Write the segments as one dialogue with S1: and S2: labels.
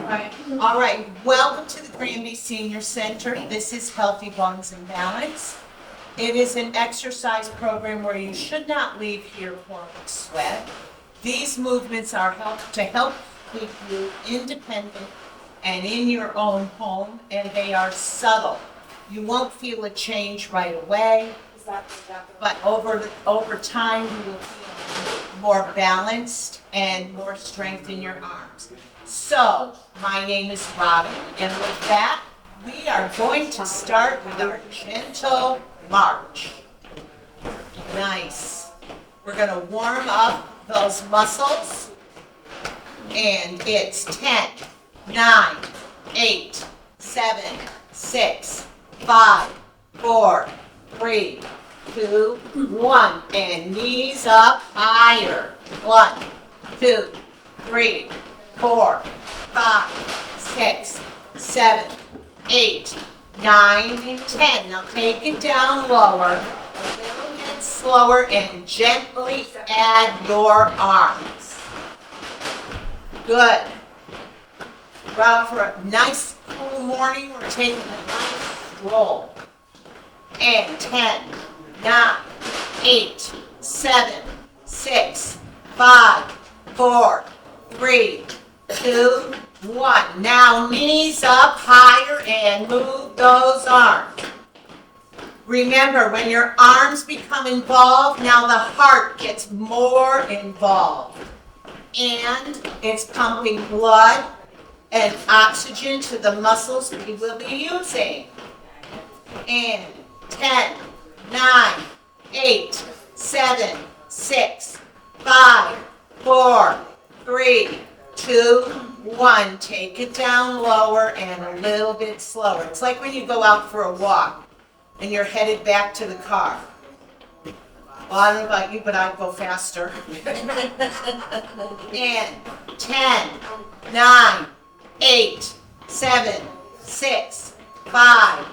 S1: Right.
S2: All right, welcome to the Granby Senior Center. This is Healthy Bones and Balance. It is an exercise program where you should not leave here pouring sweat. These movements are to help keep you independent and in your own home, and they are subtle. You won't feel a change right away, but over time you will feel more balanced and more strength in your arms. So, my name is Robin, and with that, we are going to start with our gentle march. Nice. We're going to warm up those muscles, and it's 10, 9, 8, 7, 6, 5, 4, 3, 2, 1, and knees up higher. 1, 2, 3, 4, 5, 6, 7, 8, 9, and 10. Now take it down lower, a little bit slower, and gently add your arms. Good. Well, for a nice cool morning, we're taking a nice stroll. And 10, 9, 8, 7, 6, 5, 4, 3, 2, 1. Now knees up higher and move those arms. Remember, when your arms become involved, now the heart gets more involved. And it's pumping blood and oxygen to the muscles we will be using. And 10, 9, 8, 7, 6, 5, 4, 3, 2, 1. Take it down lower and a little bit slower. It's like when you go out for a walk and you're headed back to the car. Well, I don't know about you, but I'd go faster. And 10, 9, 8, 7, 6, 5,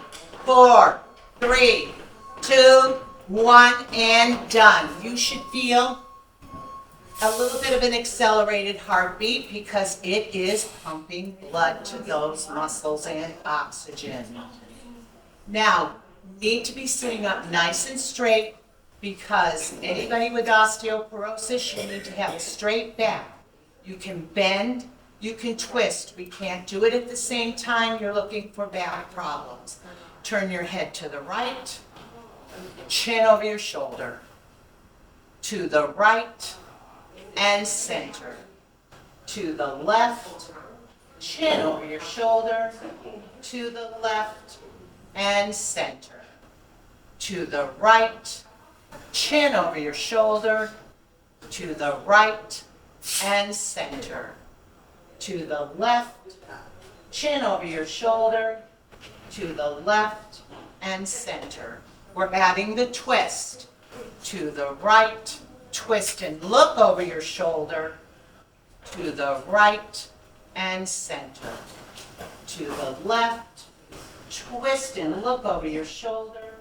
S2: 4, 3, 2, 1, and done. You should feel a little bit of an accelerated heartbeat because it is pumping blood to those muscles and oxygen. Now, you need to be sitting up nice and straight because anybody with osteoporosis, you need to have a straight back. You can bend, you can twist. We can't do it at the same time. You're looking for back problems. Turn your head to the right, chin over your shoulder, to the right and center, to the left, chin over your shoulder, to the left and center, to the right, chin over your shoulder, to the right and center, to the left, chin over your shoulder, to the left and center. We're adding the twist. To the right, twist and look over your shoulder, to the right and center. To the left, twist and look over your shoulder,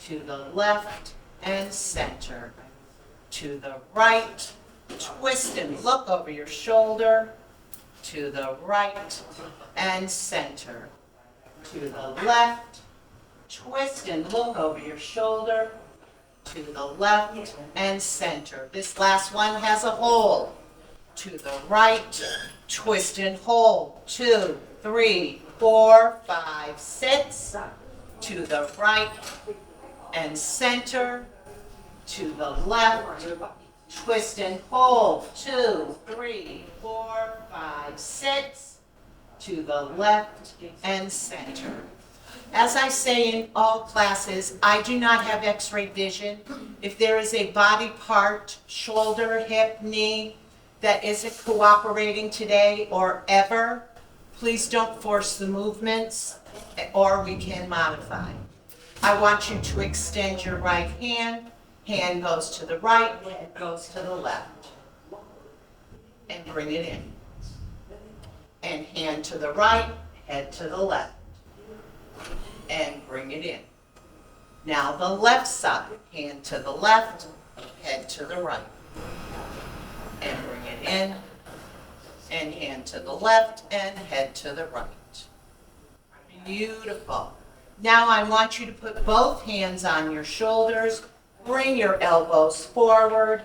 S2: to the left and center. To the right, twist and look over your shoulder, to the right and center. To the left, twist and look over your shoulder, to the left and center. This last one has a hold. To the right, twist and hold. 2, 3, 4, 5, 6. To the right and center. To the left, twist and hold. 2, 3, 4, 5, 6. To the left and center. As I say in all classes, I do not have x-ray vision. If there is a body part, shoulder, hip, knee, that isn't cooperating today or ever, please don't force the movements or we can modify. I want you to extend your right hand. Hand goes to the right, head goes to the left. And bring it in. And hand to the right, head to the left. And bring it in. Now the left side, hand to the left, head to the right. And bring it in. and hand to the left and head to the right. Beautiful. Now I want you to put both hands on your shoulders, bring your elbows forward,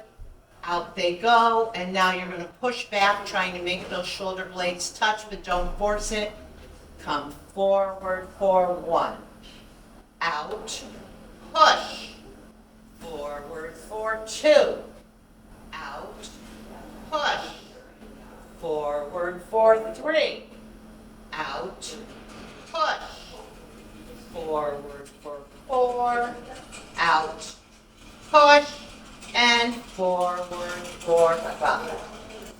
S2: out they go, and now you're going to push back, trying to make those shoulder blades touch, but don't force it. Come forward for 1. Out, push. Forward for 2. Out, push. Forward for 3. Out, push. Forward for 4. Out, push. And forward for 5.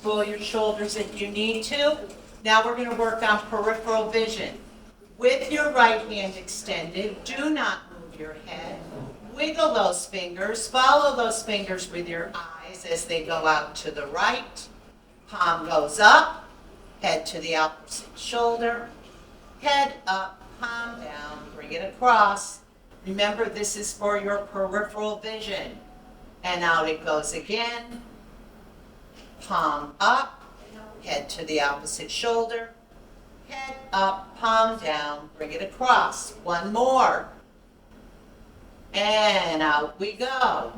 S2: Pull your shoulders if you need to. Now we're going to work on peripheral vision. With your right hand extended, do not move your head. Wiggle those fingers. Follow those fingers with your eyes as they go out to the right. Palm goes up. Head to the opposite shoulder. Head up, palm down. Bring it across. Remember, this is for your peripheral vision. And out it goes again. Palm up. Head to the opposite shoulder. Head up, palm down, bring it across. 1 more. And out we go.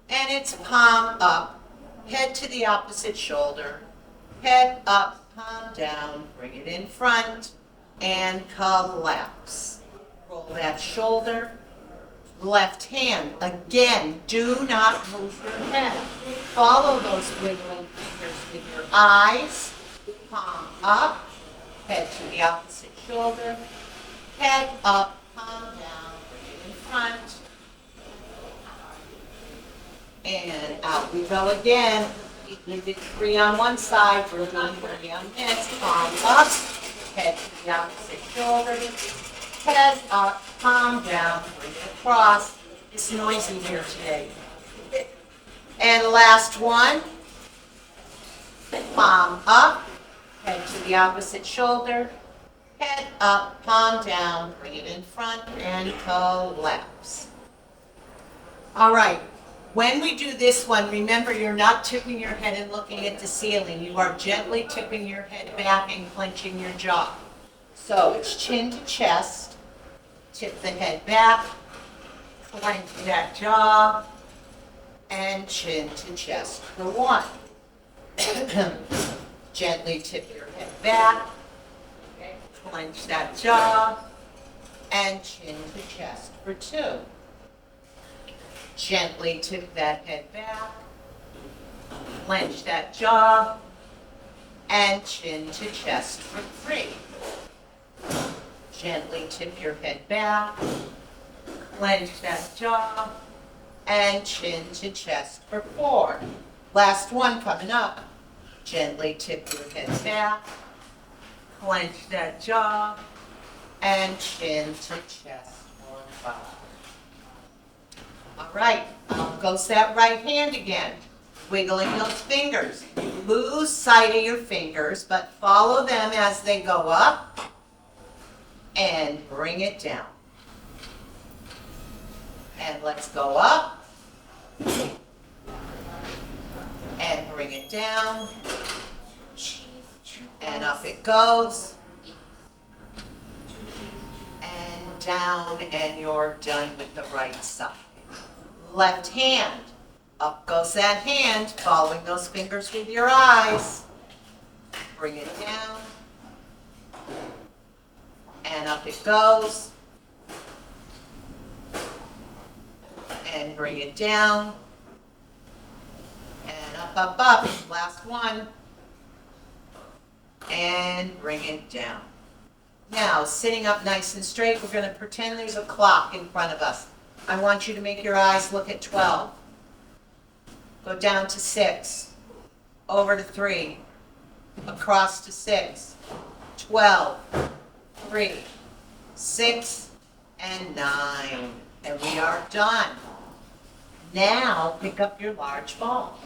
S2: And it's palm up, head to the opposite shoulder. Head up, palm down, bring it in front, and collapse. Roll that shoulder. Left hand, again, do not move your head. Follow those wiggling fingers with your eyes. Palm up, head to the opposite shoulder. Head up, palm down, bring it in front. And out we go again. We did 3 on one side, we're doing 3 on this. Palm up, head to the opposite shoulder. Head up, palm down, bring it across. It's noisy here today. And last one. Palm up, head to the opposite shoulder. Head up, palm down, bring it in front, and collapse. All right. When we do this one, remember you're not tipping your head and looking at the ceiling. You are gently tipping your head back and clenching your jaw. So it's chin to chest. Tip the head back, clench that jaw, and chin to chest for 1. Gently tip your head back, clench that jaw, and chin to chest for 2. Gently tip that head back, clench that jaw, and chin to chest for 3. Gently tip your head back, clench that jaw, and chin to chest for 4. Last one coming up. Gently tip your head back, clench that jaw, and chin to chest for 5. All right, out goes that right hand again. Wiggling those fingers. Lose sight of your fingers, but follow them as they go up. And bring it down. And let's go up. And bring it down. And up it goes. And down, and you're done with the right side. Left hand. Up goes that hand, following those fingers with your eyes. Bring it down. And up it goes. And bring it down. And up. Last one. And bring it down. Now, sitting up nice and straight, we're going to pretend there's a clock in front of us. I want you to make your eyes look at 12. Go down to 6. Over to 3. Across to 6. 12. 3, 6, and 9. And we are done. Now, pick up your large ball.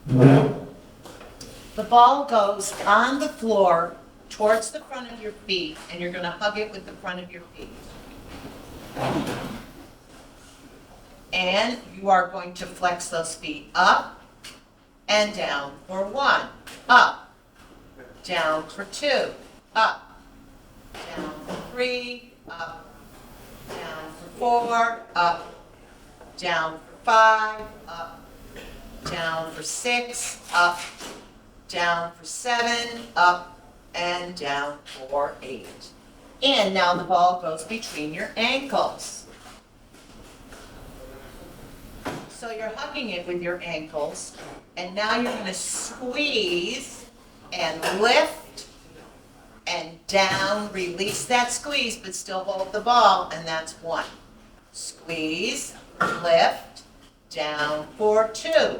S2: The ball goes on the floor towards the front of your feet, and you're going to hug it with the front of your feet. And you are going to flex those feet up and down for 1, up, down for 2, up, down for 3, up, down for 4, up, down for 5, up, down for 6, up, down for 7, up, and down for 8. And now the ball goes between your ankles. So you're hugging it with your ankles, and now you're going to squeeze and lift and down, release that squeeze, but still hold the ball, and that's 1. Squeeze, lift, down for 2.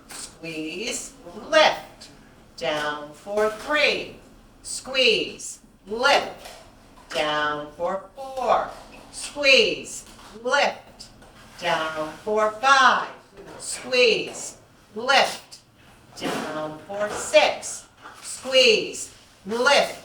S2: Squeeze, lift, down for 3. Squeeze, lift, down for 4. Squeeze, lift, down for 5. Squeeze, lift, down for 6. Squeeze, lift,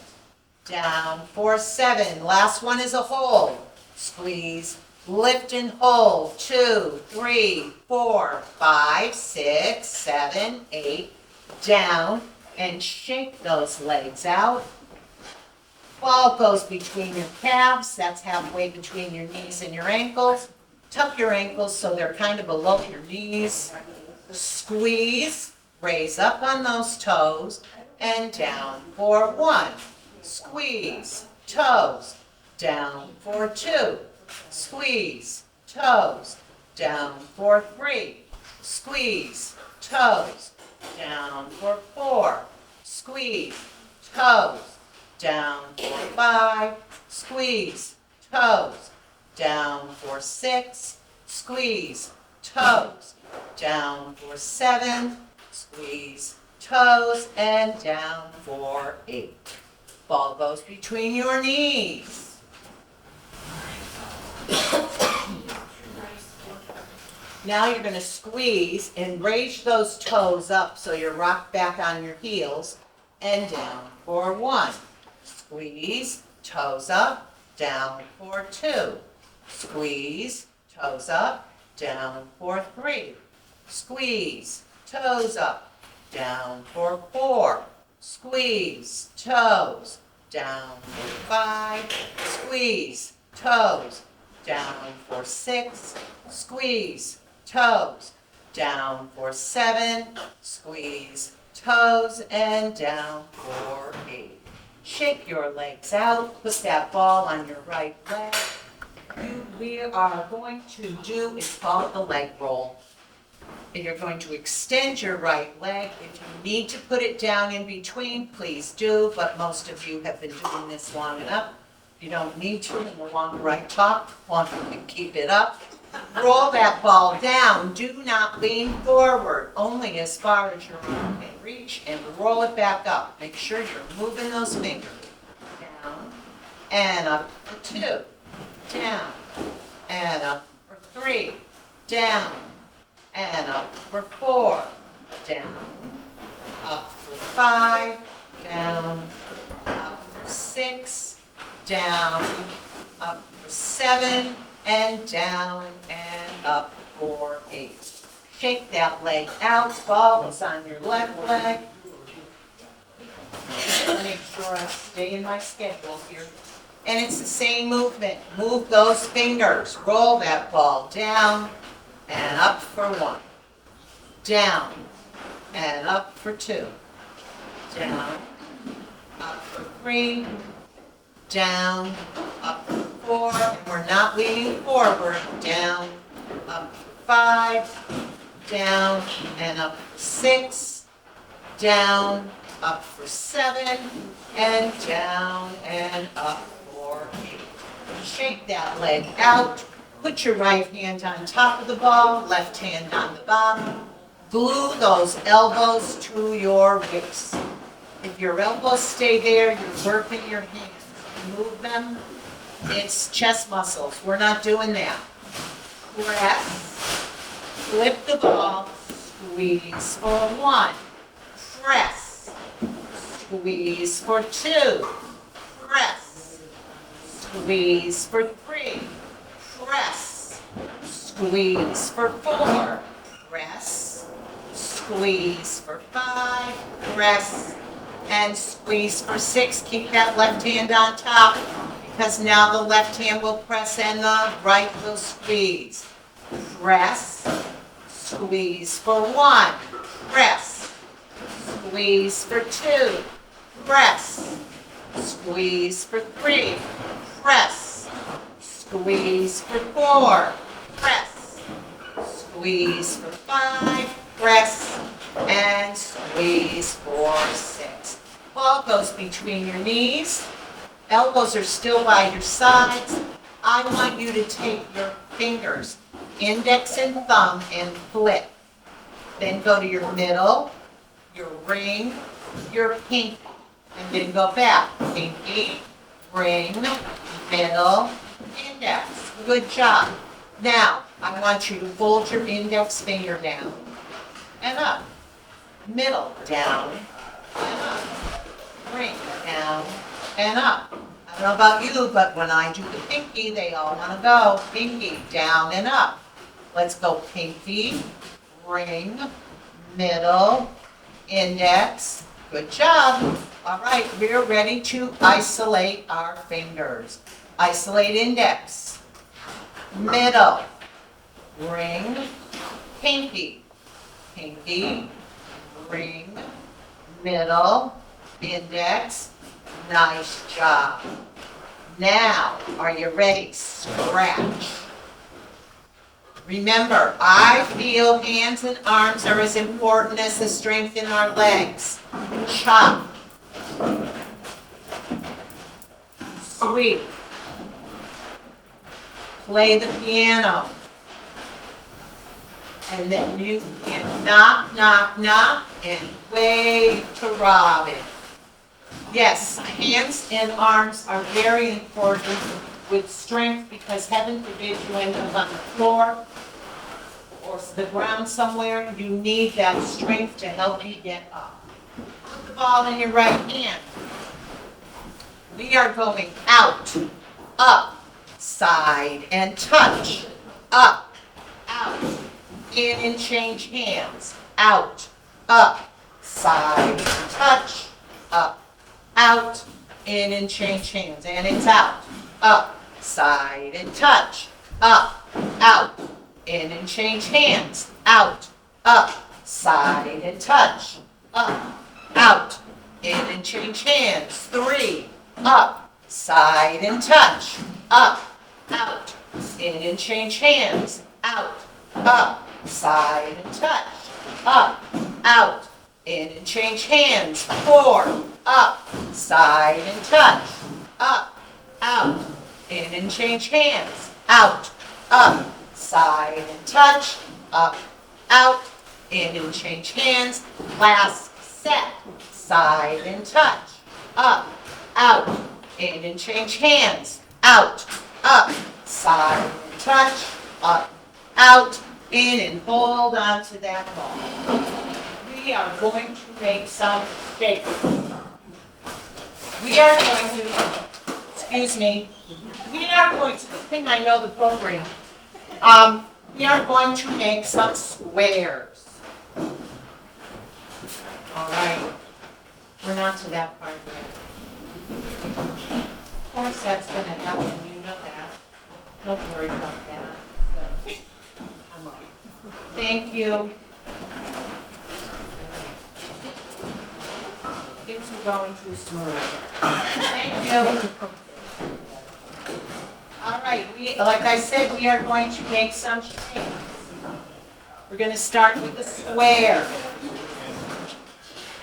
S2: down for 7. Last one is a hold. Squeeze, lift and hold. 2, 3, 4, 5, 6, 7, 8. Down and shake those legs out. Ball goes between your calves. That's halfway between your knees and your ankles. Tuck your ankles so they're kind of below your knees. Squeeze, raise up on those toes, and down for 1. Squeeze, toes, down for 2. Squeeze, toes, down for 3. Squeeze, toes, down for 4. Squeeze, toes, down for 5. Squeeze, toes, down for 6. Squeeze, toes, down for 7. Squeeze, toes, and down for 8. Ball goes between your knees. Now you're going to squeeze and raise those toes up so you're rocked back on your heels and down for 1. Squeeze, toes up, down for 2. Squeeze, toes up, down for 3. Squeeze, toes up, down for 4. Squeeze, toes, down for 5. Squeeze, toes, down for 6. Squeeze, toes, down for 7. Squeeze, toes, and down for 8. Shake your legs out. Put that ball on your right leg. We are going to do, it's called the leg roll. And you're going to extend your right leg. If you need to put it down in between, please do, but most of you have been doing this long enough. You don't need to, and the longer I talk, the longer you can keep it up. Roll that ball down. Do not lean forward, only as far as your arm can reach, and roll it back up. Make sure you're moving those fingers. Down and up for 2. Down and up for 3. Down and up for 4. Down, up for 5. Down, up for 6. Down, up for 7. And down and up for 8. Shake that leg out. Ball is on your left leg. Make sure I stay in my schedule here. And it's the same movement. Move those fingers. Roll that ball down and up for 1. Down and up for 2. Down, up for 3. Down, up for 4. And we're not leaning forward. Down, up for 5. Down and up for 6. Down, up for 7. And down and up for 8. Shake that leg out. Put your right hand on top of the ball, left hand on the bottom. Glue those elbows to your waist. If your elbows stay there, you're working your hands. Move them. It's chest muscles. We're not doing that. Press. Flip the ball. Squeeze for 1. Press. Squeeze for 2. Press. Squeeze for 3. Press. Squeeze for 4. Press. Squeeze for 5. Press. And squeeze for 6. Keep that left hand on top because now the left hand will press and the right will squeeze. Press. Squeeze for 1. Press. Squeeze for 2. Press. Squeeze for 3. Press. Squeeze for 4. Press. Squeeze for 5. Press. And squeeze for 6. Ball goes between your knees. Elbows are still by your sides. I want you to take your fingers, index and thumb, and flip. Then go to your middle, your ring, your pinky, and then go back. Pinky, ring, middle, index. Good job. Now, I want you to fold your index finger down and up. Middle, down, and up. Ring, down, and up. I don't know about you, but when I do the pinky, they all want to go. Pinky, down and up. Let's go pinky, ring, middle, index. Good job. All right, we're ready to isolate our fingers. Isolate index, middle, ring, pinky, pinky, ring, middle, index. Nice job. Now, are you ready? Scratch. Remember, I feel hands and arms are as important as the strength in our legs. Chop. Sweep. Play the piano. And then you can knock, knock, knock, and wave to Robin. Yes, hands and arms are very important with strength because heaven forbid you end up on the floor or the ground somewhere. You need that strength to help you get up. Put the ball in your right hand. We are going out, up, side, and touch. Up, out, in and change hands. Out, up, side, and touch. Up, out, in and change hands. And it's out, up, side, and touch. Up, out, in and change hands. Out, up, side, and touch. Up, out, in and change hands. 3, up, side, and touch. Up, out, in and change hands. Out, up, side, and touch. Up, out, in and change hands. 4, up, side, and touch. Up, out, in and change hands. Out, up, side, and touch. Up, out, in and change hands. Last set. Side and touch. Up, out, in and change hands. Out, up, side and touch. Up, out, in and hold on to that ball. We are going to make some shakes. We are going to, excuse me, we are going to, I think I know the program. We are going to make some squares. All right. We're not to that part yet. Of course, that's going to happen. You know that. Don't worry about that. So, come on. Thank you. Things are going too smooth. Thank you. All right. Like I said, we are going to make some shapes. We're going to start with the square.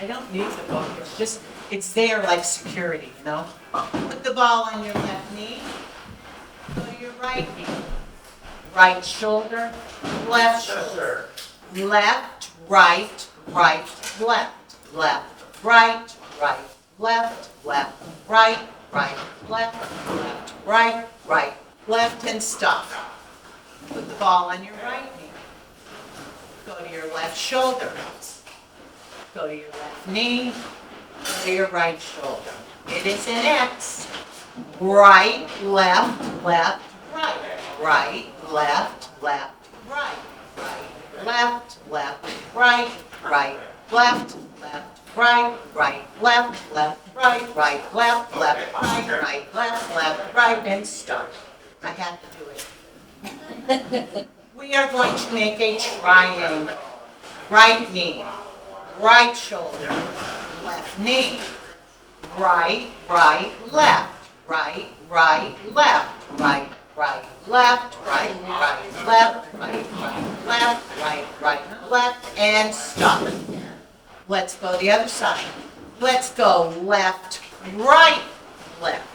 S2: I don't need the book. It's just, it's there like security, you know? Put the ball on your left knee. Go to your right knee. Right shoulder, left shoulder. Left, right, right, left. Left, right, right, left, left, right, right, left, left, right, right, left, and stop. Put the ball on your right knee. Go to your left shoulder. Go to your left knee. Go to your right shoulder. It is an X. Right, left, left, right. Right, left, left, left, left, right, right, left, left, right, right, left, left, right, right, left, left, right, right, left, right, and stop. I had to do it. We are going to make a triangle. Right knee, right shoulder, left knee, right, right, left, right, right, left, right, right, left, right, right, left, right, right, left, right, right, left, and stop. Let's go the other side. Let's go left, right, left.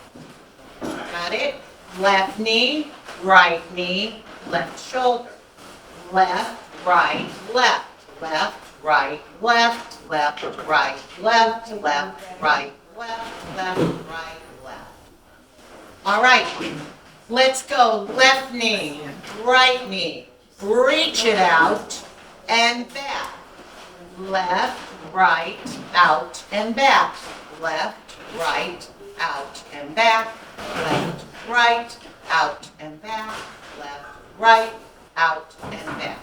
S2: Got it? Left knee, left shoulder. Left, right, left. Left, right, left, left, right, left, left, right, left, left, right, left. All right, let's go left knee, right knee. Reach it out and back. Left, right, out and back. Left, right, out and back. Left, right, out and back. Left, right, out and back.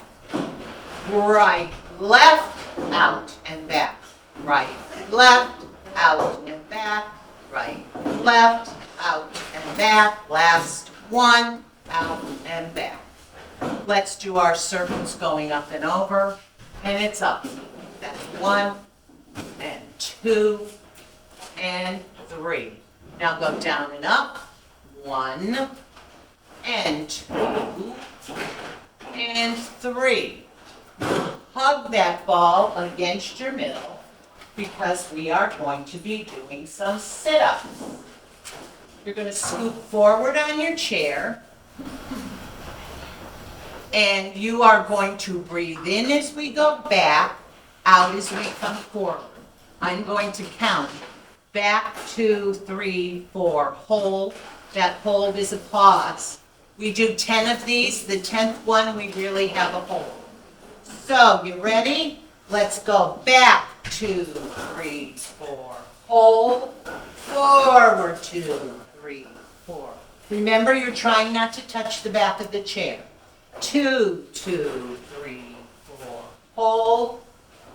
S2: Right, left, out and back. Right, left, out and back. Right, left, out and back. Last one, out and back. Let's do our circles going up and over. And it's up. That's 1 and 2 and 3. Now go down and up. 1 and 2 and 3. Hug that ball against your middle because we are going to be doing some sit-ups. You're going to scoot forward on your chair and you are going to breathe in as we go back, out as we come forward. I'm going to count back, 2, 3, 4, hold. That hold is a pause. We do 10 of these. The 10th one we really have a hold. So, you ready? Let's go back, 2, 3, 4. Hold, forward, 2, 3, 4. Remember, you're trying not to touch the back of the chair. 2, 2, 3, 4. Hold,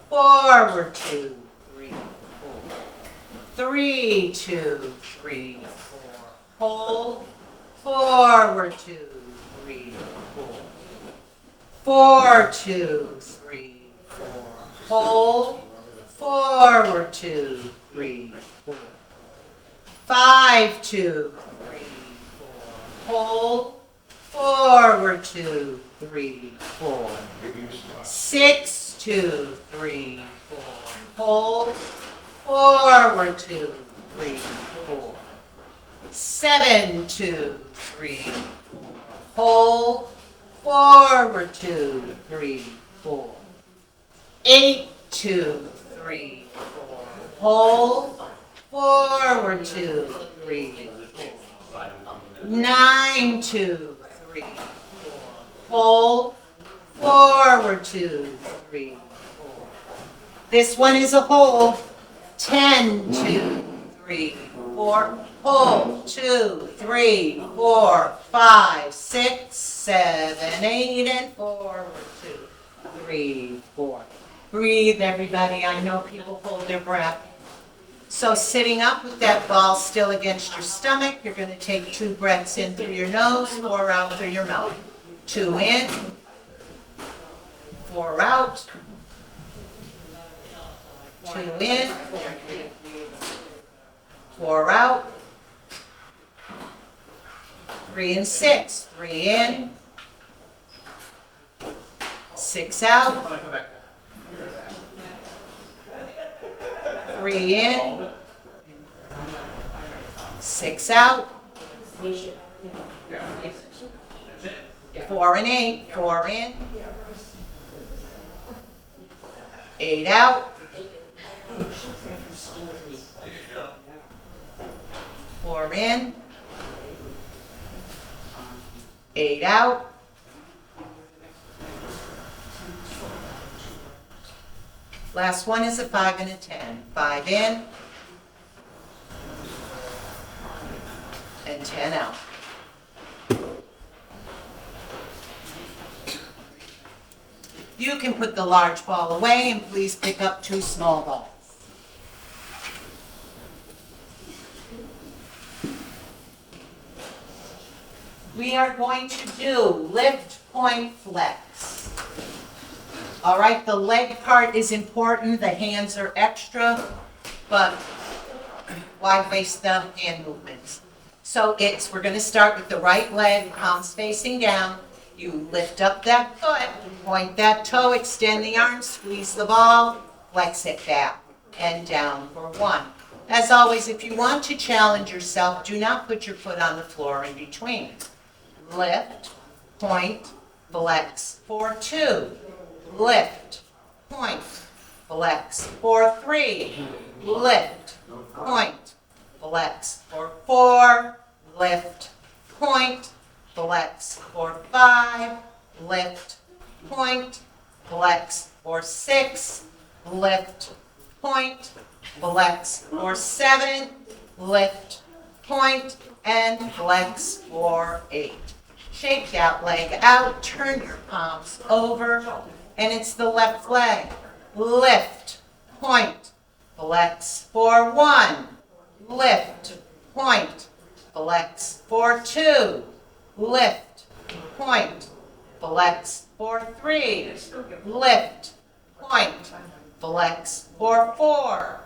S2: forward, 2, 3, 4. 3, 2, 3, 4. Hold, forward, 2, 3, 4. 4, 2, 3, 4. Hold, forward, 2, 3, 4. 5, 2, 3, 4. Hold, forward, 2, 3, 4. 6, 2, 3, 4. Hold, forward, 2, 3, 4. 7, 2, 3, 4. Hold, forward, 2, 3, 4. 8, 2, 3, 4. Hold, forward, 2, 3, 4. 9, 2, 3, 4. Hold, forward, 2, 3, 4. This one is a hold. 10, 2, 3, 4. Hold, 2, 3, 4, 5, 6, 7, 8, and forward, 2, 3, 4. Breathe, everybody. I know people hold their breath. So sitting up with that ball still against your stomach, you're going to take 2 breaths in through your nose, 4 out through your mouth. 2 in, 4 out, 2 in, 4 out, 3 and 6, 3 in, 6 out, 3 in, 6 out, 4 and 8, 4 in, 8 out, 4 in, 8 out, 'Last one is a 5 and a 10. 5 in and 10 out. You can put the large ball away and please pick up 2 small balls. We are going to do lift, point, flex. All right, the leg part is important, the hands are extra, but why waste the hand movements? So we're gonna start with the right leg, palms facing down. You lift up that foot, point that toe, extend the arm, squeeze the ball, flex it back and down for 1. As always, if you want to challenge yourself, do not put your foot on the floor in between. Lift, point, flex for 2. Lift, point, flex for 3. Lift, point, flex for 4. Lift, point, flex for 5. Lift, point, flex for 6. Lift, point, flex for 7. Lift, point, and flex for 8. Shake that leg out, turn your palms over, and it's the left leg. Lift, point, flex for 1. Lift, point, flex for 2. Lift, point, flex for 3. Lift, point, flex for 4.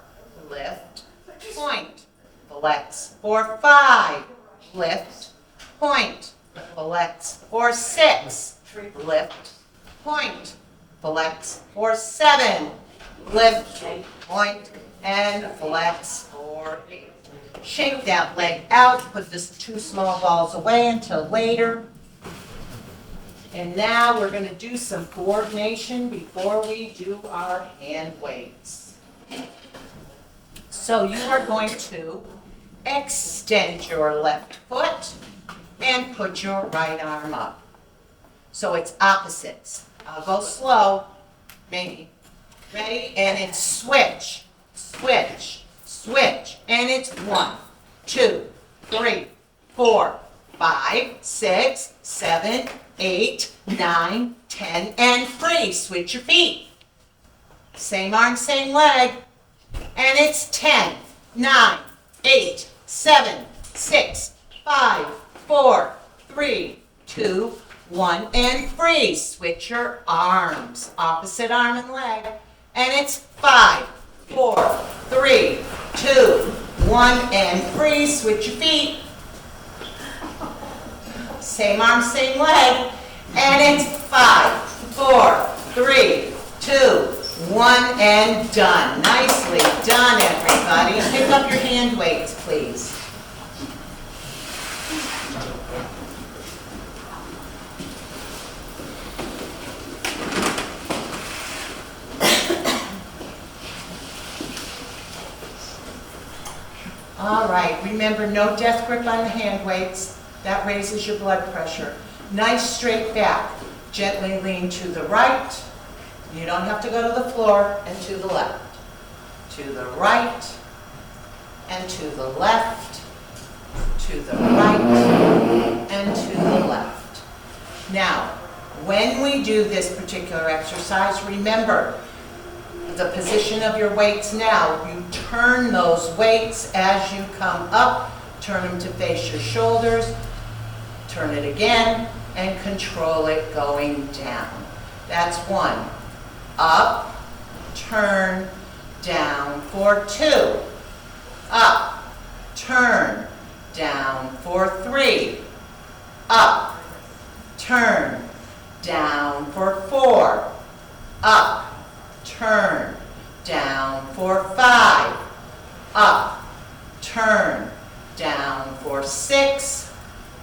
S2: Lift, point, flex for 5. Lift, point, flex for 6. Lift, point, flex for 7. Lift, point, and flex for 8. Shake that leg out, put the 2 small balls away until later. And now we're going to do some coordination before we do our hand weights. So you are going to extend your left foot and put your right arm up. So it's opposites. I'll go slow, maybe. Ready? And it's switch, switch, switch. And it's 1, 2, 3, 4, 5, 6, 7, 8, 9, 10, and free. Switch your feet. Same arm, same leg. And it's 10, 9, 8, 7, 6, 5, 4, 3, 2, 1, and free. Switch your arms. Opposite arm and leg. And it's 5, 4, 3, 2, 1, and free. Switch your feet. Same arm, same leg. And it's 5, 4, 3, 2, 1, and done. Nicely done, everybody. Pick up your hand weights, please. All right, remember, no death grip on the hand weights. That raises your blood pressure. Nice straight back. Gently lean to the right. You don't have to go to the floor, and to the left. To the right, and to the left. To the right, and to the left. Now, when we do this particular exercise, remember, the position of your weights now, you turn those weights as you come up, turn them to face your shoulders, turn it again, and control it going down. That's 1. Up, turn, down for 2. Up, turn, down for 3. Up, turn, down for 4. Up, turn, down for 5. Up, turn, down for 6.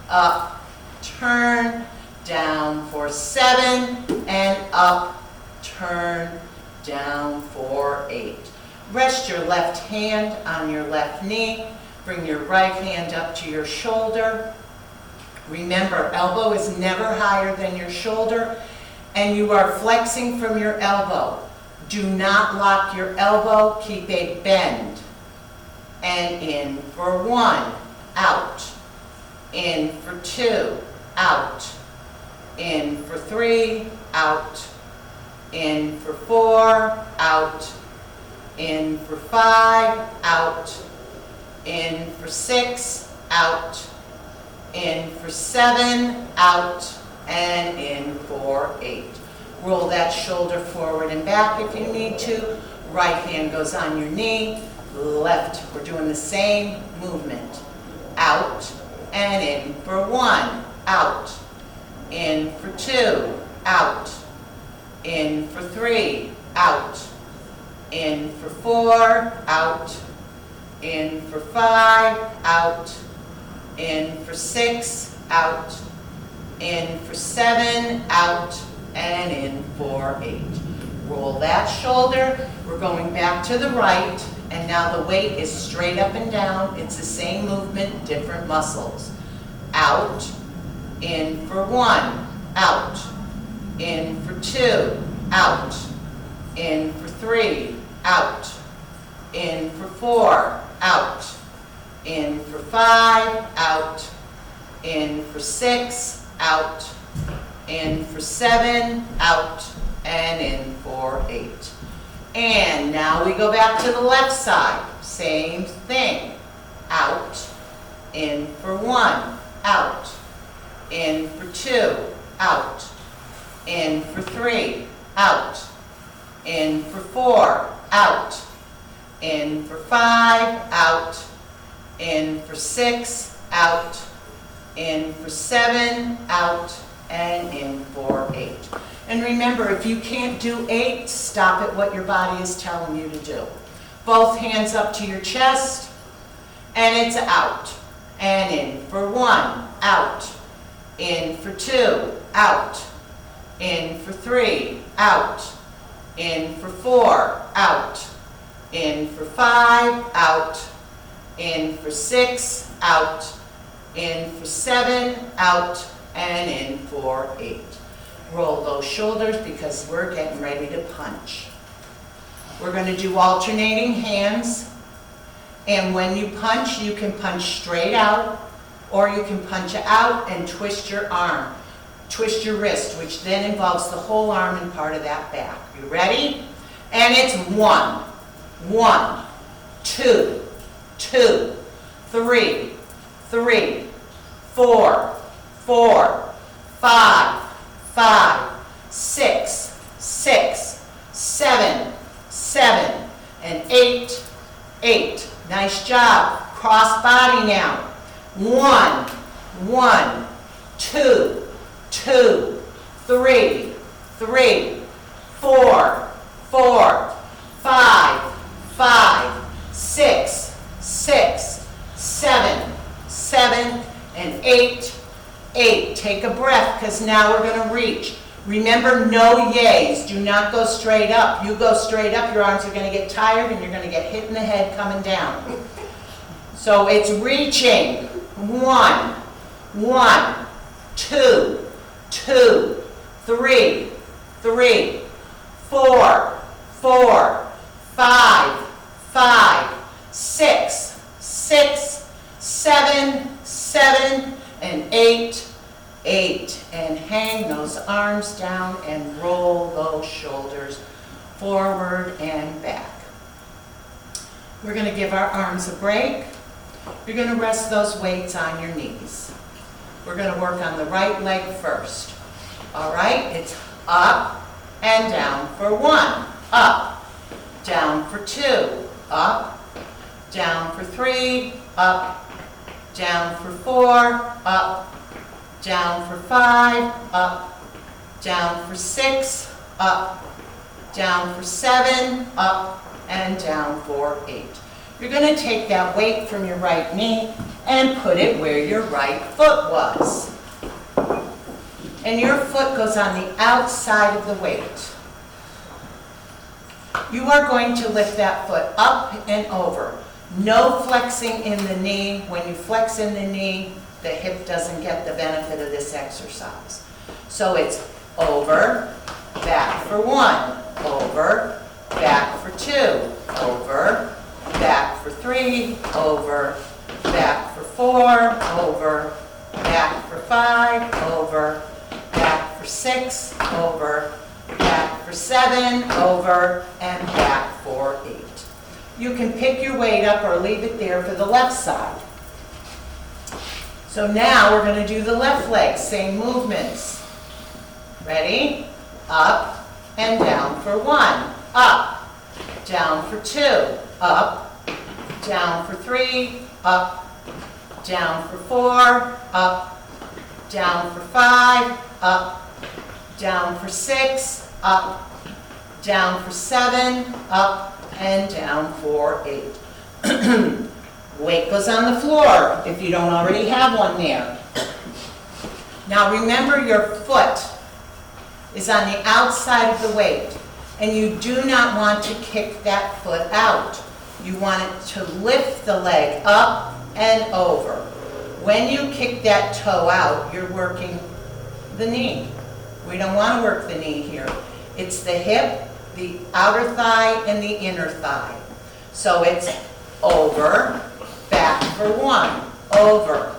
S2: Up, turn, down for 7. And up, turn, down for 8. Rest your left hand on your left knee. Bring your right hand up to your shoulder. Remember, elbow is never higher than your shoulder, and you are flexing from your elbow. Do not lock your elbow. Keep a bend. And in for 1, out. In for 2, out. In for 3, out. in for 4, out, in for 5, out, in for 6, out, in for 7, out, and in for 8. Roll that shoulder forward and back if you need to. Right hand goes on your knee, left, we're doing the same movement. Out and in for 1, out, in for 2, out, in for 3, out, in for 4, out, in for 5, out, in for 6, out, in for 7, out, and in for 8. Roll that shoulder. We're going back to the right, and now the weight is straight up and down. It's the same movement, different muscles. Out, in for 1, out, in for 2, out, in for 3, out, in for 4, out, in for 5, out, in for 6, out, in for 7, out, and in for 8. And now we go back to the left side. Same thing. Out, in for 1, out, in for 2, out, in for 3, out, in for 4, out, in for 5, out, in for 6, out, in for 7, out, and in for 8. And remember, if you can't do 8, stop at what your body is telling you to do. Both hands up to your chest, and it's out. And in for 1, out. In for 2, out. In for 3, out. In for 4, out. In for 5, out. In for 6, out. In for 7, out. And in for 8. Roll those shoulders because we're getting ready to punch. We're going to do alternating hands. And when you can punch straight out, or you can punch out and twist your arm. Twist your wrist, which then involves the whole arm and part of that back. You ready? And it's 1, 1, 2, 2, 3, 3, 4, 4, 5, 5, 6, 6, 7, 7, and 8, 8. Nice job. Cross body now. 1, 1, 2, 2, 3, 3, 4, 4, 5, 5, 6, 6, 7, 7, and 8, 8. Take a breath because now we're going to reach. Remember, no yays. Do not go straight up. You go straight up, your arms are going to get tired and you're going to get hit in the head coming down. So it's reaching. 1, 1, 2, 2, 3, 3, 4, 4, 5, 5, 6, 6, 7, 7, and 8, 8. And hang those arms down and roll those shoulders forward and back. We're going to give our arms a break. You're going to rest those weights on your knees. We're going to work on the right leg first. All right, it's up and down for 1, up, down for 2, up, down for 3, up, down for 4, up, down for 5, up, down for 6, up, down for 7, up, and down for 8. You're going to take that weight from your right knee and put it where your right foot was. And your foot goes on the outside of the weight. You are going to lift that foot up and over. No flexing in the knee. When you flex in the knee, the hip doesn't get the benefit of this exercise. So it's over, back for 1, over, back for 2, over, back for 3, over, back for 4, over, back for 5, over, back for 6, over, back for 7, over, and back for 8. You can pick your weight up or leave it there for the left side. So now we're going to do the left leg, same movements. Ready? Up and down for 1, up, down for 2, up, down for 3, up, down for 4, up, down for 5, up, down for 6, up, down for 7, up, and down for 8. Weight goes on the floor if you don't already have one there. Now remember, your foot is on the outside of the weight, and you do not want to kick that foot out. You want it to lift the leg up and over. When you kick that toe out, you're working the knee. We don't want to work the knee here. It's the hip, the outer thigh, and the inner thigh. So it's over, back for 1, over,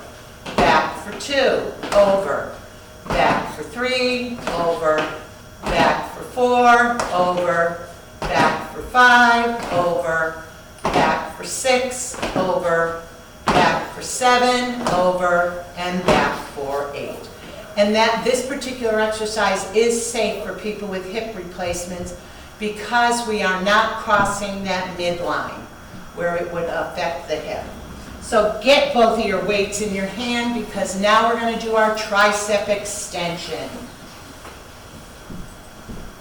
S2: back for 2, over, back for 3, over, back for 4, over, back for 5, over, back for 6, over, back for 7, over, and back for 8. And this particular exercise is safe for people with hip replacements because we are not crossing that midline where it would affect the hip. So get both of your weights in your hand because now we're going to do our tricep extension.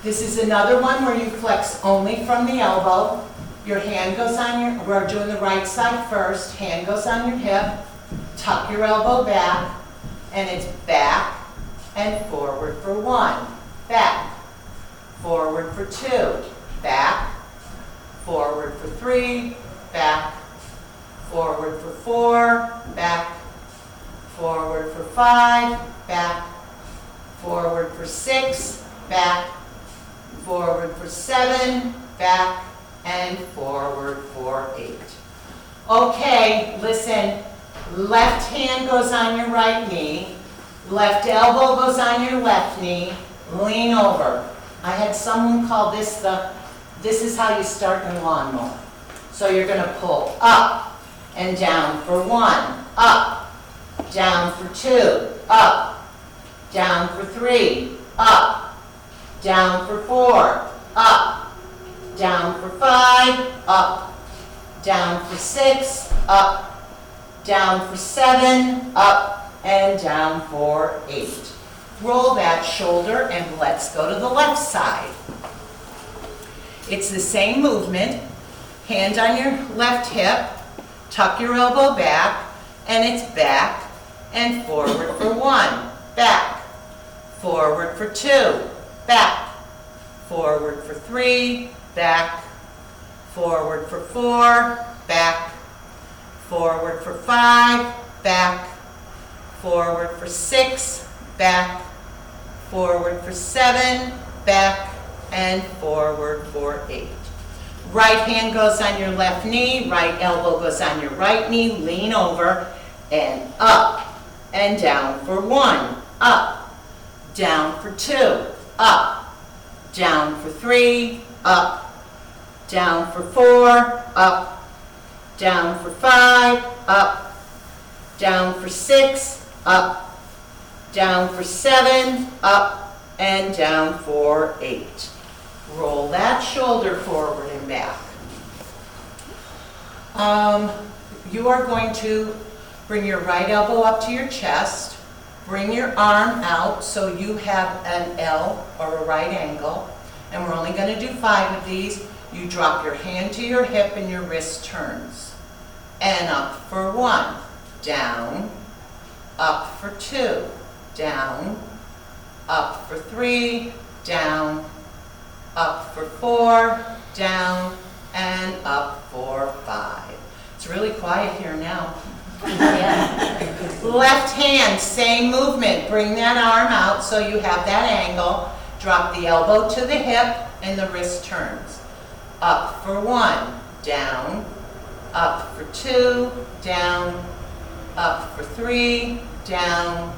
S2: This is another one where you flex only from the elbow. Your hand goes on we're doing the right side first, hand goes on your hip, tuck your elbow back, and it's back and forward for 1, back, forward for 2, back, forward for 3, back, forward for 4, back, forward for 5, back, forward for 6, back, forward for 7, back, and forward for 8. Okay, listen, left hand goes on your right knee, left elbow goes on your left knee, lean over. I had someone call this this is how you start your lawnmower. So you're going to pull up and down for 1, up, down for 2, up, down for 3, up, down for 4, up, down for 5, up, down for 6, up, down for 7, up, and down for 8. Roll that shoulder and let's go to the left side. It's the same movement. Hand on your left hip, tuck your elbow back, and it's back and forward for 1, back, forward for 2, back, forward for 3, back, forward for 4, back, forward for 5, back, forward for 6, back, forward for 7, back, and forward for 8. Right hand goes on your left knee, right elbow goes on your right knee, lean over, and up, and down for 1, up, down for 2, up, down for 3, up, down for 4, up, down for 5, up, down for 6, up, down for 7, up, and down for 8. Roll that shoulder forward and back. You are going to bring your right elbow up to your chest, bring your arm out so you have an L or a right angle, and we're only going to do 5 of these. You drop your hand to your hip and your wrist turns. And up for 1, down, up for 2, down, up for 3, down, up for 4, down, and up for 5. It's really quiet here now. Left hand, same movement. Bring that arm out so you have that angle. Drop the elbow to the hip and the wrist turns. Up for 1, down, up for 2, down, up for 3, down,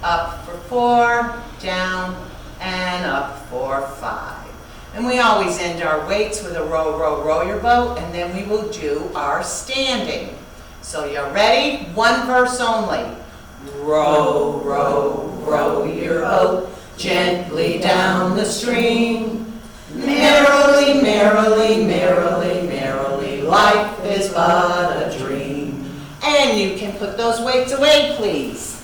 S2: up for 4, down, and up for 5. And we always end our weights with a row, row, row your boat, and then we will do our standing. So you ready? One verse only. Row, row, row your boat gently down the stream. Merrily, merrily, merrily, merrily, life is but a dream. And you can put those weights away, please.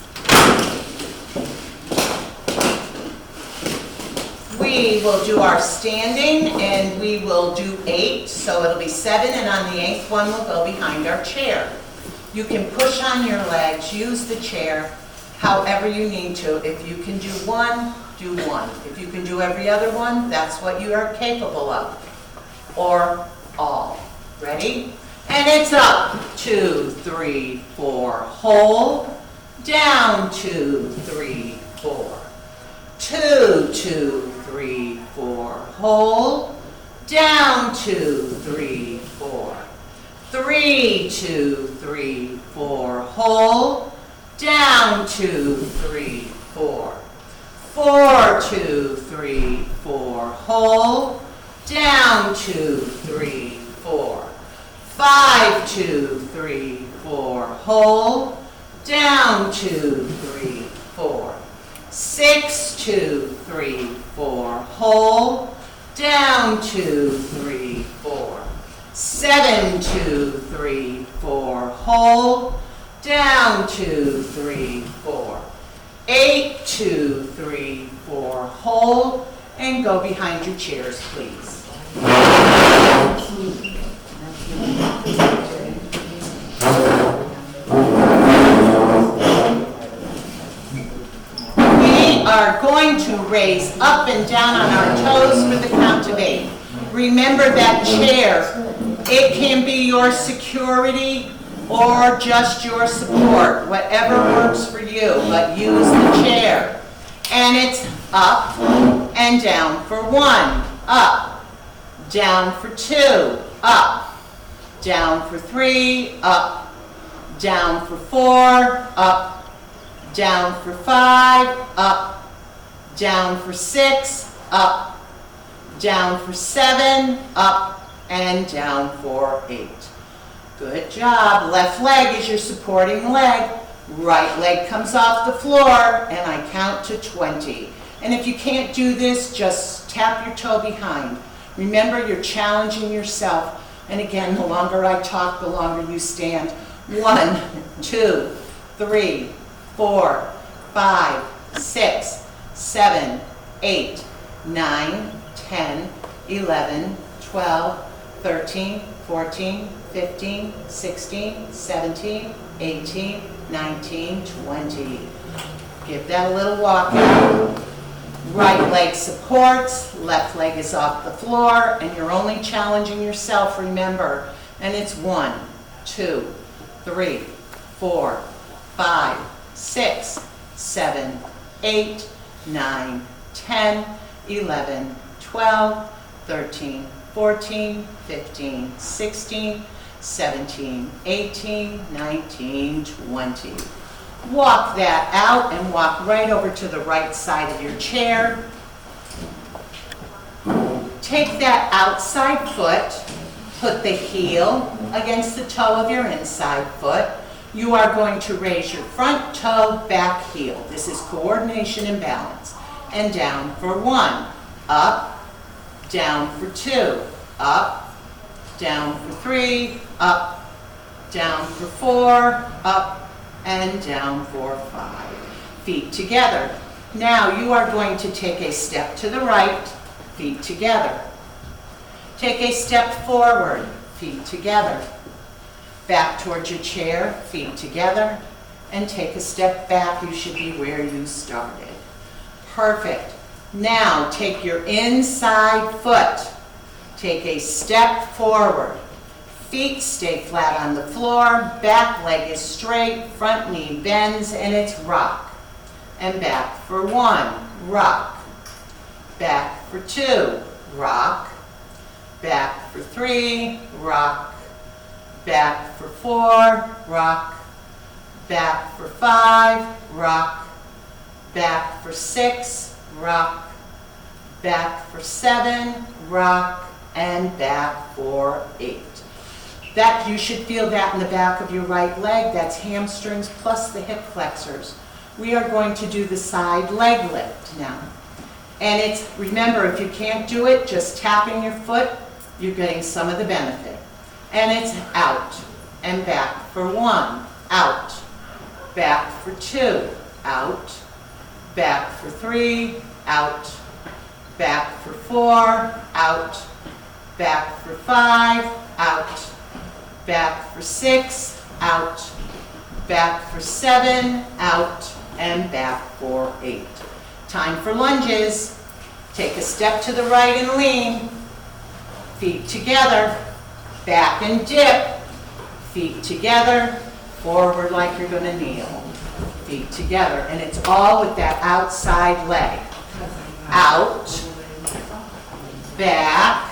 S2: We will do our standing, and we will do 8, so it'll be 7, and on the 8th one we'll go behind our chair. You can push on your legs, use the chair, however you need to. If you can do 1, do 1. If you can do every other one, that's what you are capable of. Or all. Ready? And it's up, 2, 3, 4, hold, down, 2, 3, 4. 2, 2, 3, 4, hold, down, 2, 3, 4. 3, 2, 3, 4, hold, down, 2, 3, 4. 4, 2, 3, 4, hold, down, 2, 3, 4. 5, 2, 3, 4, hold, down, 2, 3, 4. 6, 2, 3, 4, hold, down, 2, 3, 4. 7, 2, 3, 4, hold, down, 2, 3, 4. 8, 2, 3, 4, hold, and go behind your chairs, please. We are going to raise up and down on our toes for the count of 8. Remember that chair. It can be your security or just your support, whatever works for you, but use the chair. And it's up and down for 1, up, down for 2, up, down for 3, up, down for 4, up, down for 5, up, down for 6, up, down for 7, up, and down for 8. Good job. Left leg is your supporting leg. Right leg comes off the floor, and I count to 20. And if you can't do this, just tap your toe behind. Remember, you're challenging yourself. And again, the longer I talk, the longer you stand. 1, 2, 3, 4, 5, 6, 7, 8, 9, 10, 11, 12, 13, 14, 15, 16, 17, 18, 19, 20. Give that a little walk out. Right leg supports, left leg is off the floor, and you're only challenging yourself, remember. And it's 1, 2, 3, 4, 5, 6, 7, 8, 9, 10, 11, 12, 13, 14, 15, 16, 17, 18, 19, 20. Walk that out and walk right over to the right side of your chair. Take that outside foot, put the heel against the toe of your inside foot. You are going to raise your front toe, back heel. This is coordination and balance. And down for 1, up, down for 2, up, down for 3, up, down for 4, up, and down for 5. Feet together. Now you are going to take a step to the right, feet together. Take a step forward, feet together. Back towards your chair, feet together. And take a step back. You should be where you started. Perfect. Now take your inside foot. Take a step forward. Feet stay flat on the floor. Back leg is straight. Front knee bends, and it's rock. And back for 1, rock. Back for 2, rock. Back for 3, rock. Back for 4, rock. Back for 5, rock. Back for 6, rock. back for 7, rock, and back for 8. That, you should feel that in the back of your right leg. That's hamstrings plus the hip flexors. We are going to do the side leg lift now. And it's, remember, if you can't do it, just tapping your foot, you're getting some of the benefit. And it's out and back for 1, out, back for 2, out, back for 3, out, back for 4, out, back for 5, out, back for 6, out, back for 7, out, and back for 8. Time for lunges. Take a step to the right and lean. Feet together, back and dip. Feet together, forward like you're going to kneel. Feet together, and it's all with that outside leg. Out, back,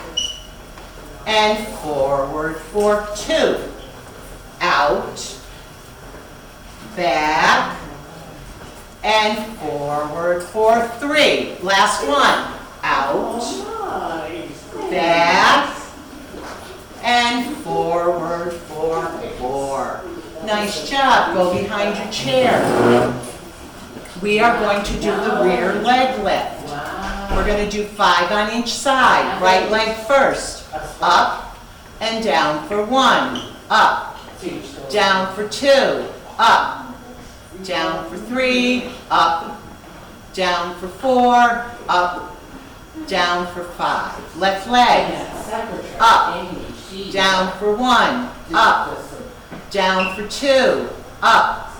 S2: and forward for 2. Out, back, and forward for 3. Last one. Out, back, and forward for 4. Nice job. Go behind your chair. We are going to do the rear leg lift. We're going to do 5 on each side. Right leg first. Up and down for 1. Up. Down for 2. Up. Down for 3. Up. Down for 4. Up. Down for 5. Left leg. Up. Down for 1. Up. Down for 2. Up.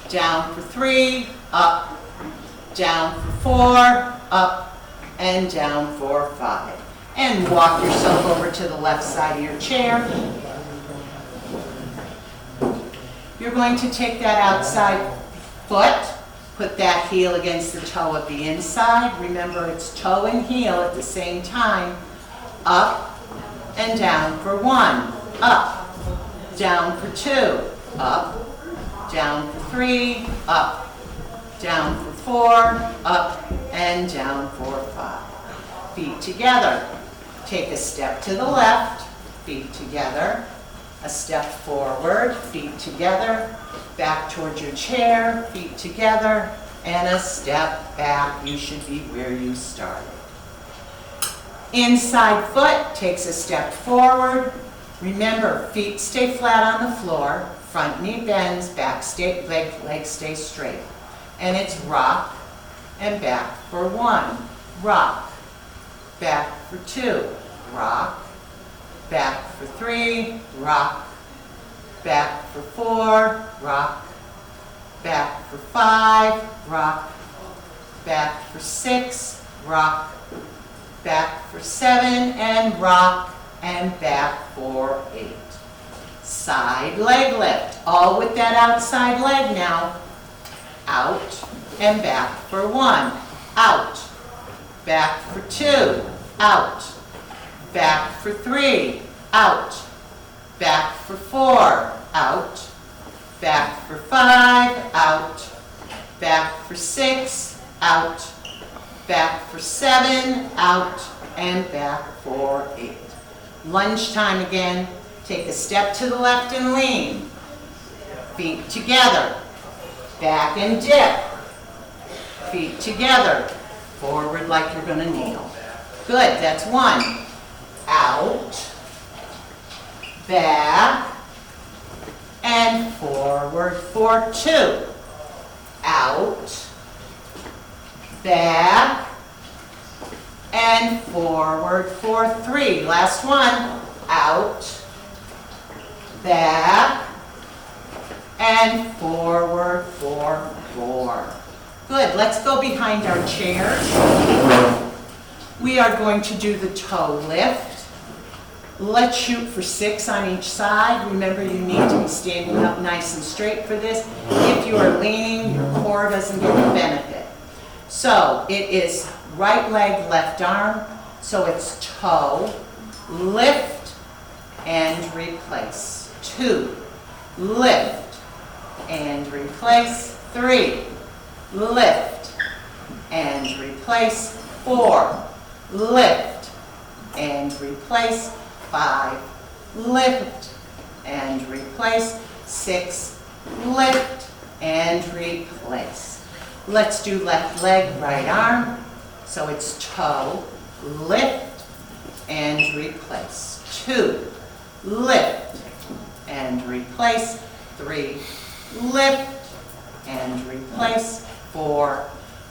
S2: Down for 3. Up. Down for 4. Up. And down for 5. And walk yourself over to the left side of your chair. You're going to take that outside foot, put that heel against the toe of the inside. Remember, it's toe and heel at the same time. Up and down for 1. Up. Down for 2. Up. Down for 3. Up. Down for 4. Up. And down for 5. Feet together. Take a step to the left. Feet together. A step forward. Feet together. Back towards your chair. Feet together. And a step back. You should be where you started. Inside foot takes a step forward. Remember, feet stay flat on the floor. Front knee bends. Back leg stays straight. And it's rock and back for 1. Rock. Back for 2. Rock. Back for 3. Rock. Back for 4. Rock. Back for 5. Rock. Back for 6. Rock. Back for 7. And rock. And back for 8. Side leg lift. All with that outside leg now. Out and back for 1. Out. Back for 2. Out. Back for 3. Out. Back for 4. Out. Back for 5. Out. Back for 6. Out. Back for 7. Out. And back for 8. Lunge time again. Take a step to the left and lean. Feet together. Back and dip. Feet together. Forward like you're going to kneel. Good, that's 1. Out. Back. And forward for 2. Out. Back. And forward for 3. Last one. Out. Back. And forward for 4. Good, let's go behind our chairs. We are going to do the toe lift. Let's shoot for 6 on each side. Remember, you need to be standing up nice and straight for this. If you are leaning, your core doesn't get the benefit. So it is right leg, left arm. So it's toe, lift, and replace. 2, lift, and replace. 3, lift, and replace. 4, lift, and replace, 5, lift, and replace, 6, lift, and replace. Let's do left leg, right arm. So it's toe, lift, and replace. 2, lift, and replace. 3, lift, and replace. 4,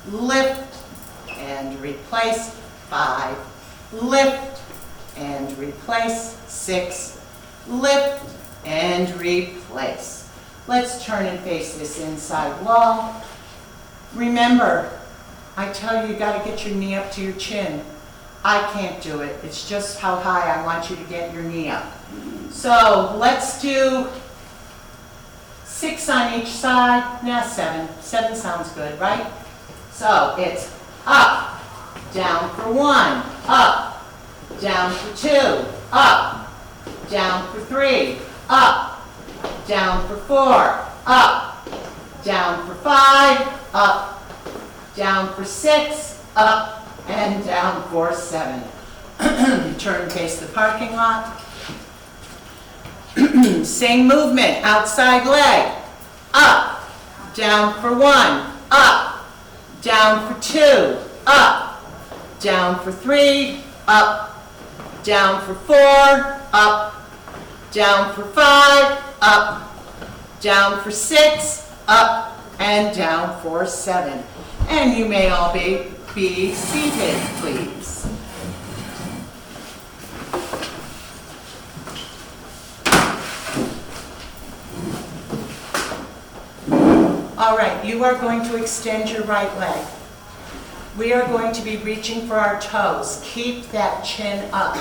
S2: lift, and replace. 5, lift, and replace. 6, lift, and replace. Let's turn and face this inside wall. Remember, I tell you, you got to get your knee up to your chin. I can't do it. It's just how high I want you to get your knee up. So let's do 6 on each side. Now 7. 7 sounds good, right? So it's up, down for 1, up, down for 2, up, down for 3, up, down for 4, up, down for 5, up, down for 6, up, and down for 7. Turn and face the parking lot. Same movement, outside leg, up, down for 1, up, down for 2, up, down for 3, up, down for 4, up, down for 5, up, down for 6, up, and down for 7. And you may all be seated, please. All right, you are going to extend your right leg. We are going to be reaching for our toes. Keep that chin up.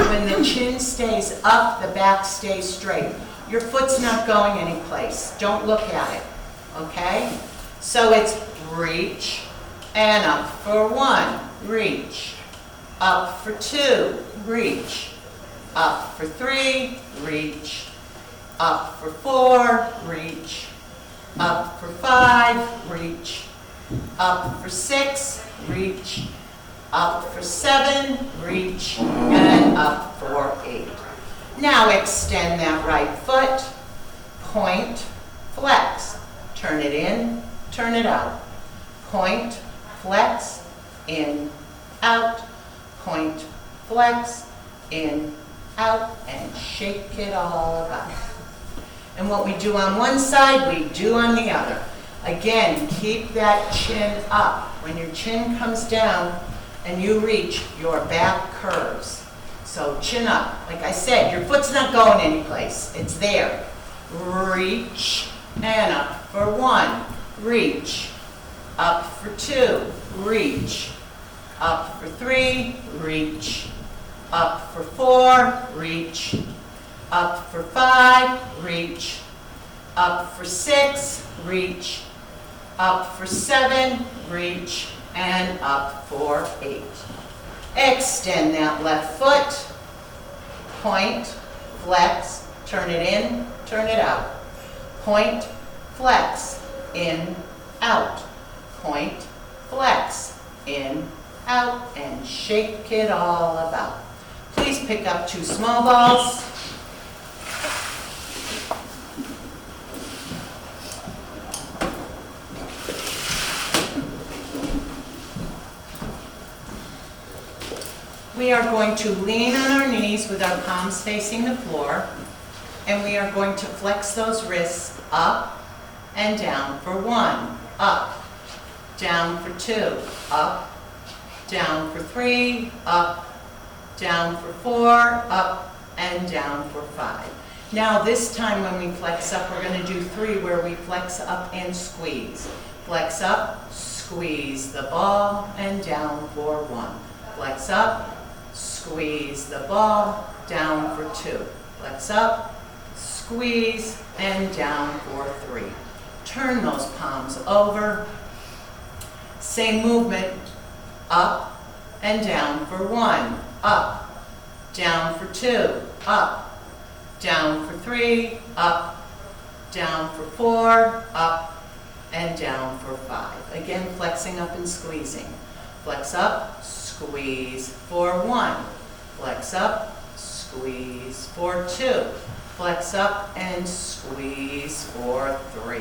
S2: When the chin stays up, the back stays straight. Your foot's not going anyplace. Don't look at it, okay? So it's reach and up for 1, reach. Up for 2, reach. Up for 3, reach. Up for 4, reach. Up for 5, reach. Up for 6, reach. Up for 7, reach. And up for 8. Now extend that right foot. Point, flex. Turn it in, turn it out. Point, flex, in, out. Point, flex, in, out. And shake it all about. And what we do on one side, we do on the other. Again, keep that chin up. When your chin comes down and you reach, your back curves. So chin up. Like I said, your foot's not going anyplace. It's there. Reach and up for 1. Reach. Up for 2. Reach. Up for 3. Reach. Up for 4. Reach. Up for 5, reach. Up for 6, reach. Up for 7, reach. And up for 8. Extend that left foot. Point, flex, turn it in, turn it out. Point, flex, in, out. Point, flex, in, out. And shake it all about. Please pick up 2 small balls. We are going to lean on our knees with our palms facing the floor, and we are going to flex those wrists up and down for 1, up, down for 2, up, down for 3, up, down for 4, up, and down for 5. Now this time when we flex up, we're going to do 3 where we flex up and squeeze. Flex up, squeeze the ball, and down for 1. Flex up, squeeze the ball, down for 2. Flex up, squeeze, and down for 3. Turn those palms over. Same movement, up and down for 1, up, down for 2, up, down for 3, up, down for 4, up, and down for 5. Again, flexing up and squeezing. Flex up, squeeze. squeeze for 1, flex up, squeeze for 2, flex up and squeeze for 3.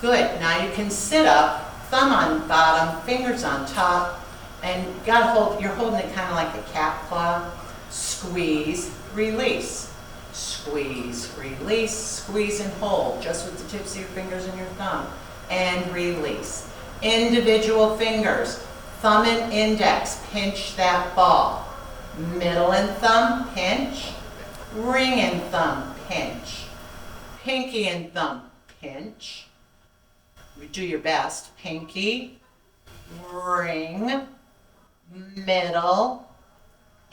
S2: Good, now you can sit up, thumb on bottom, fingers on top, and you're holding it kind of like a cat claw. Squeeze, release. Squeeze, release, squeeze and hold, just with the tips of your fingers and your thumb, and release. Individual fingers, thumb and index, pinch that ball. Middle and thumb, pinch. Ring and thumb, pinch. Pinky and thumb, pinch. Do your best. Pinky, ring, middle,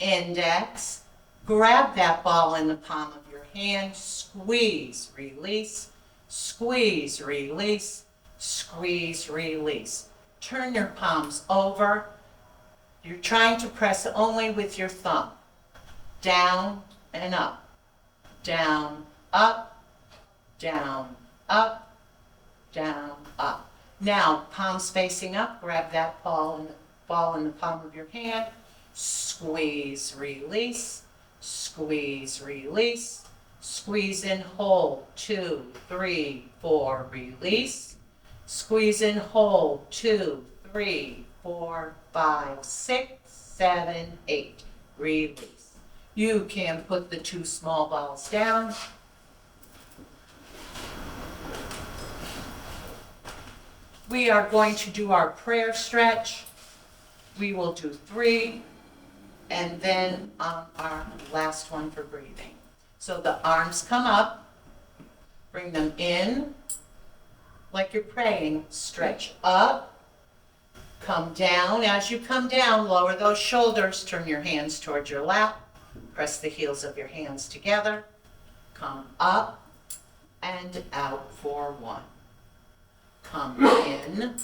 S2: index. Grab that ball in the palm of your hand. Squeeze, release, squeeze, release, squeeze, release. Turn your palms over. You're trying to press only with your thumb. Down and up. Down, up, down, up, down, up. Now, palms facing up, grab that ball in the palm of your hand. Squeeze, release, squeeze, release, squeeze and hold. 2, 3, 4, release. Squeeze and hold. 2, 3, 4, 5, 6, 7, 8. Release. You can put the 2 small balls down. We are going to do our prayer stretch. We will do 3, and then our last one for breathing. So the arms come up, bring them in, like you're praying, stretch up, come down. As you come down, lower those shoulders, turn your hands towards your lap, press the heels of your hands together, come up and out for 1. Come in,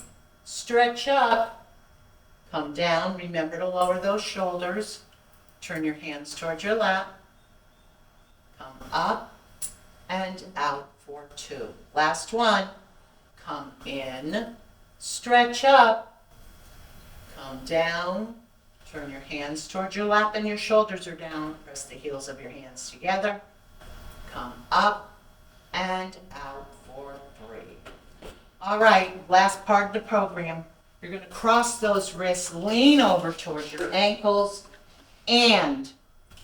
S2: stretch up, come down. Remember to lower those shoulders. Turn your hands towards your lap. Come up and out for 2. Last one. Come in, stretch up, come down. Turn your hands towards your lap and your shoulders are down. Press the heels of your hands together. Come up and out for 3. All right, last part of the program. You're going to cross those wrists, lean over towards your ankles, and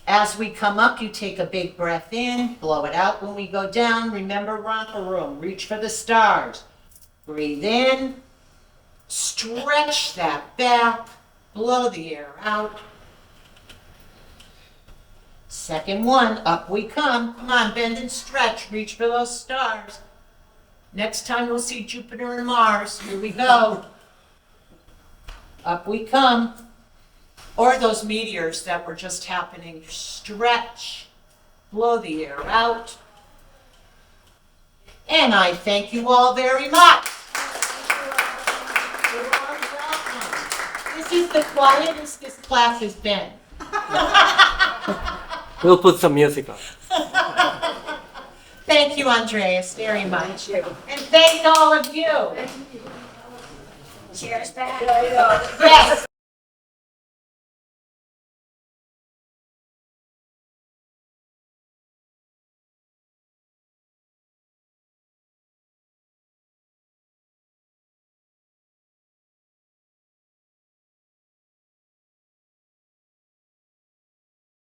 S2: as we come up, you take a big breath in, blow it out. When we go down, remember romper room, reach for the stars. Breathe in, stretch that back, blow the air out. Second one, up we come. Come on, bend and stretch, reach for those stars. Next time we'll see Jupiter and Mars. Here we go. Up we come. Or those meteors that were just happening. Stretch. Blow the air out. And I thank you all very much. You're all welcome. This is the quietest this class has been.
S1: We'll put some music on.
S2: Thank you, Andreas, very much. And thank all of you.
S3: Cheers back.
S2: Yes.